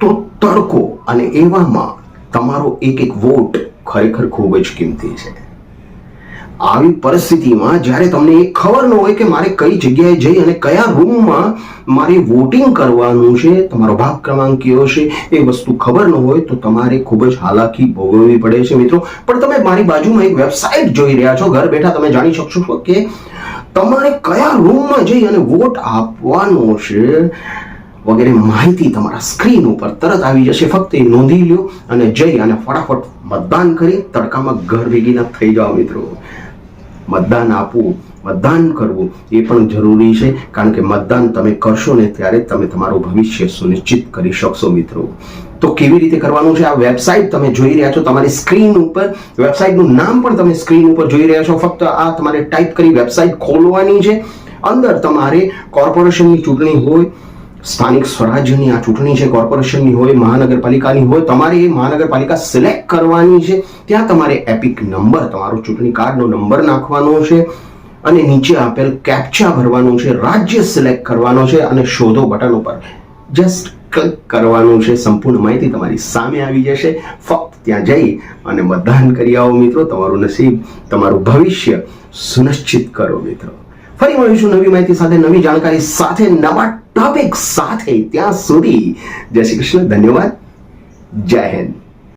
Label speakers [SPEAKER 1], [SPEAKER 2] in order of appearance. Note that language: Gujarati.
[SPEAKER 1] તો તડકો અને એવામાં તમારો એક એક વોટ ખરેખર ખૂબ જ કિંમતી છે. આવી પરિસ્થિતિમાં જ્યારે તમને એ ખબર ન હોય કે મારે કઈ જગ્યાએ જઈ અને કયા રૂમમાં મારે વોટિંગ કરવાનું છે, તમારો ભાગ ક્રમાંક કયો છે, એ વસ્તુ ખબર ન હોય તો તમારે ખૂબ જ હાલાકી ભોગવવી પડે છે મિત્રો. પણ તમે મારી બાજુમાં એક વેબસાઇટ જોઈ રહ્યા છો, ઘર બેઠા તમે જાણી શકશો કે તમારે કયા રૂમમાં જઈ અને વોટ આપવાનો છે વગેરે માહિતી તમારા સ્ક્રીન ઉપર તરત આવી જશે. ફક્ત એ નોંધી લો અને જઈ અને ફટાફટ મતદાન કરી તડકામાં ઘર ભેગી ન થઈ જાઓ મિત્રો. મતદાન આપવું, મતદાન કરવું એ પણ જરૂરી છે, કારણ કે મતદાન તમે કરશો ને ત્યારે તમે તમારું ભવિષ્ય સુનિશ્ચિત કરી શકશો મિત્રો. તો કેવી રીતે કરવાનું છે? આ વેબસાઇટ તમે જોઈ રહ્યા છો તમારી સ્ક્રીન ઉપર, વેબસાઇટનું નામ પણ તમે સ્ક્રીન ઉપર જોઈ રહ્યા છો. ફક્ત આ તમારે ટાઈપ કરી વેબસાઇટ ખોલવાની છે. અંદર તમારે કોર્પોરેશનની ચૂંટણી હોય, સ્થાનિક સ્વરાજ્યની આ ચૂંટણી છે, કોર્પોરેશનની હોય, મહાનગરપાલિકાની હોય, તમારે એ મહાનગરપાલિકા સિલેક્ટ કરવાની છે. ત્યાં તમારે એપિક નંબર, તમારો ચૂંટણી કાર્ડનો નંબર નાખવાનો છે અને નીચે આપેલ કેપ્ચા ભરવાનું છે, રાજ્ય સિલેક્ટ કરવાનો છે અને શોધો બટન ઉપર જસ્ટ ક્લિક કરવાનું છે. સંપૂર્ણ માહિતી તમારી સામે આવી જશે. ફક્ત ત્યાં જઈ અને મતદાન કરી આવો મિત્રો. તમારું નસીબ, તમારું ભવિષ્ય સુનિશ્ચિત કરો મિત્રો. ફરી મળીશું નવી માહિતી સાથે, નવી જાણકારી સાથે, નવા ટોપિક સાથે. ત્યાં સુધી જય શ્રી કૃષ્ણ, ધન્યવાદ, જય હિન્દ.